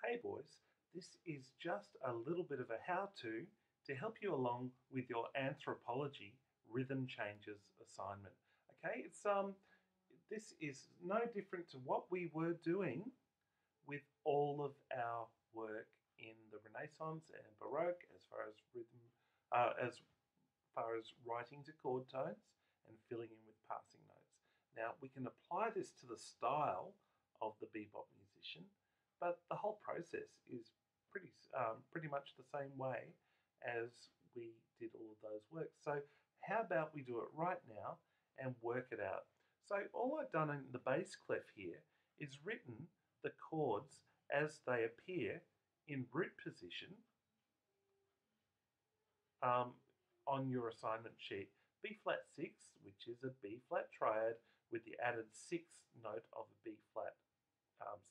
Hey boys, this is just a little bit of a how-to help you along with your anthropology rhythm changes assignment. Okay, this is no different to what we were doing with all of our work in the Renaissance and Baroque as far as rhythm, as far as writing to chord tones and filling in with passing notes. Now we can apply this to the style of the bebop musician, but the whole process is pretty much the same way as we did all of those works. So how about we do it right now and work it out? So all I've done in the bass clef here is written the chords as they appear in root position um, on your assignment sheet. B flat 6, which is a B flat triad with the added 6th note of a B flat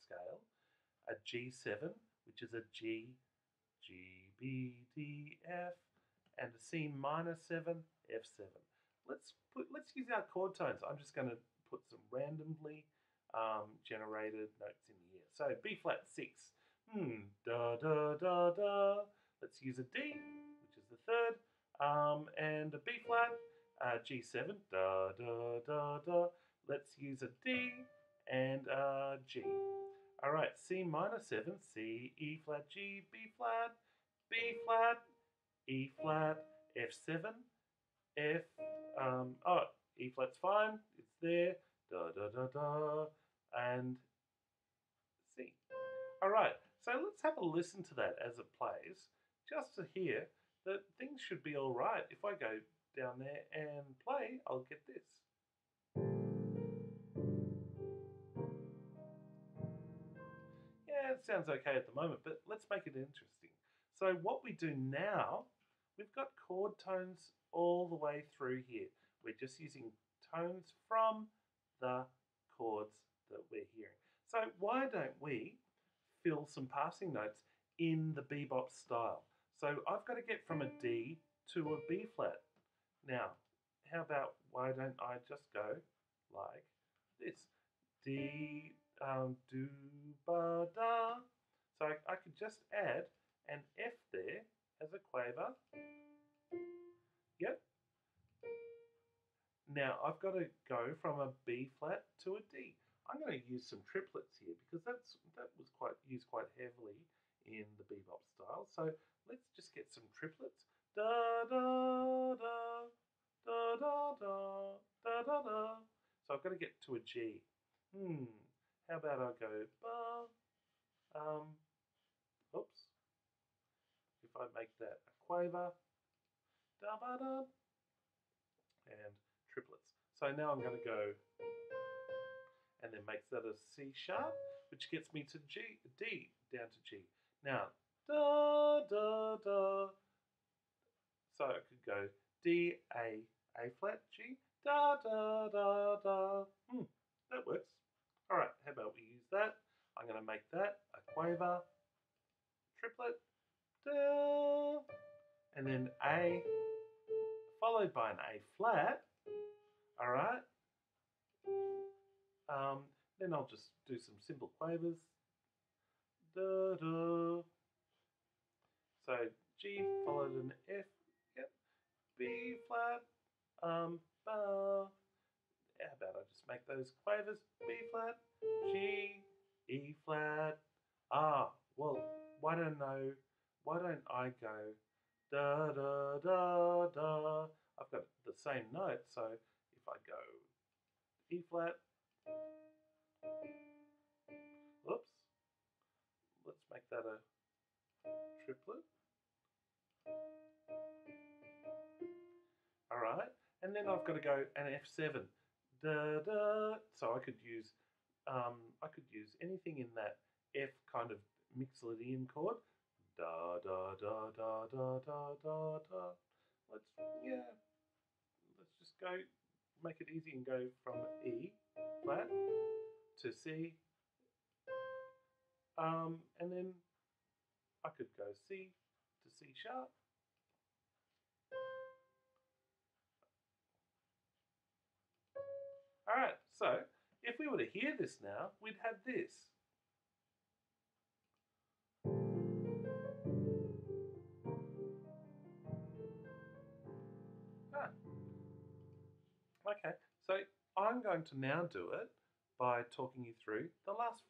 scale, a G7, which is a G, G, B, D, F, and a C minor 7, F7. Let's use our chord tones. I'm just going to put some randomly generated notes in here. So B flat 6, da da da da. Let's use a D, which is the third, and a B flat, G7, da da da da. Let's use a D and a G. All right, C minor 7, C, E flat, G, B flat, B flat, E flat, F7, F, E flat's fine, it's there, da da da da, and C. All right, so let's have a listen to that as it plays, just to hear that things should be all right. If I go down there and play, I'll get this. Yeah, it sounds okay at the moment, but let's make it interesting. So what we do now, we've got chord tones all the way through here. We're just using tones from the chords that we're hearing. So why don't we fill some passing notes in the bebop style? So I've got to get from a D to a B flat. Now, how about why don't I just go like this? D, do, ba, da. So I could just add an F there as a quaver. Yep. Now I've got to go from a B flat to a D. I'm going to use some triplets here because that was used quite heavily in the bebop style. So let's just get some triplets. Da da da da da da da da da. So I've got to get to a G. How about I go ba? Oops. If I make that a quaver, da ba da, and triplets. So now I'm going to go, and then makes that a C sharp, which gets me to G, D down to G. Now da da da. So I could go D A flat G, da da da da. That works. All right, how about we use that? I'm going to make that a quaver, triplet, da, and then A, followed by an A flat. All right. Then I'll just do some simple quavers. Da da. So G followed an F. Yep. B flat. Ba. How about I just make those quavers? B flat, G, E flat. Well, why don't I go da da da da? I've got the same note, so if I go E flat, oops, let's make that a triplet. All right, and then I've got to go an F7. Da da. So I could use anything in that F kind of Mixolydian chord. Da da da da da da da da. Let's just go make it easy and go from E flat to C. And then I could go C to C sharp. All right, so if we were to hear this now, we'd have this. Okay, so I'm going to now do it by talking you through the last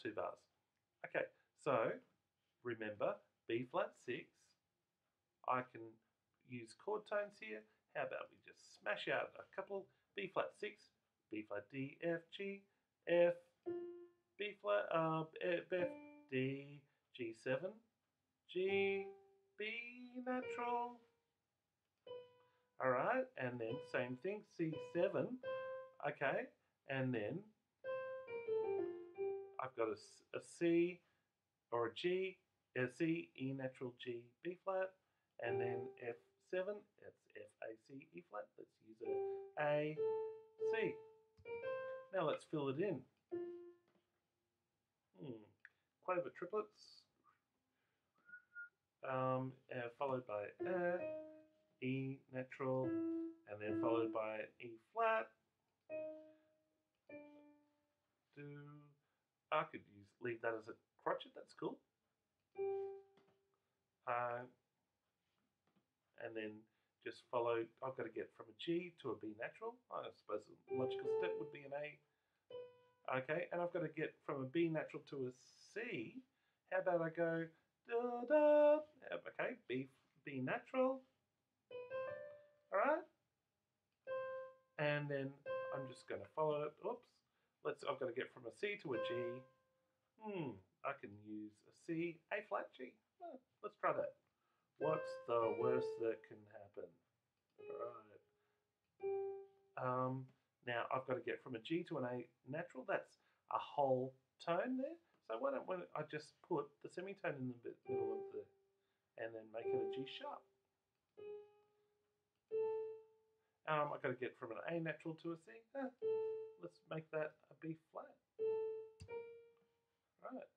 two bars. Okay, so remember B flat six. I can use chord tones here. How about we just smash out a couple? B flat six, B flat D, F, G, F, B flat, F, D, G7, G, B natural. All right, and then same thing, C7. Okay, and then I've got a C or a G, a C, E natural, G, B flat, and then F7, it's F, A, C, E flat. Let's use A, C. Now let's fill it in. Quaver triplets, followed by E natural, and then followed by E flat. Do I could leave that as a crotchet. That's cool. And then just follow. I've got to get from a G to a B natural. I suppose the logical step would be an A. Okay, and I've got to get from a B natural to a C. How about I go da da? Okay, B natural. All right, and then I'm just going to follow it. Oops. I've got to get from a C to a G. I can use a C, A flat G. Let's try that. What's the worst that can happen? Right. Now I've got to get from a G to an A natural. That's a whole tone there. So why don't I just put the semitone in the middle of the, and then make it a G sharp. I've got to get from an A natural to a C. Let's make that a B flat. Right.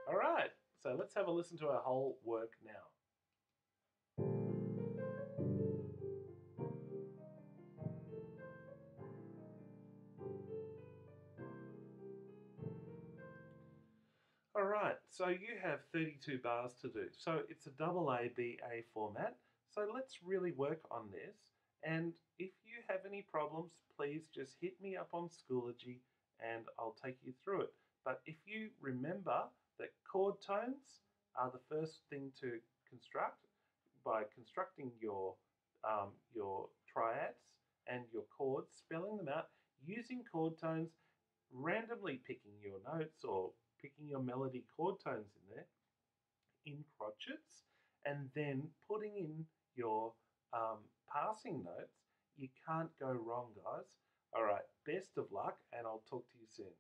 All right. So let's have a listen to our whole work now. All right, so you have 32 bars to do. So it's a double A, B, A format. So let's really work on this. And if you have any problems, please just hit me up on Schoology and I'll take you through it. But if you remember that chord tones are the first thing to construct by constructing your triads and your chords, spelling them out, using chord tones, randomly picking your notes or picking your melody chord tones in there in crotchets, and then putting in your passing notes. You can't go wrong, guys. All right, best of luck, and I'll talk to you soon.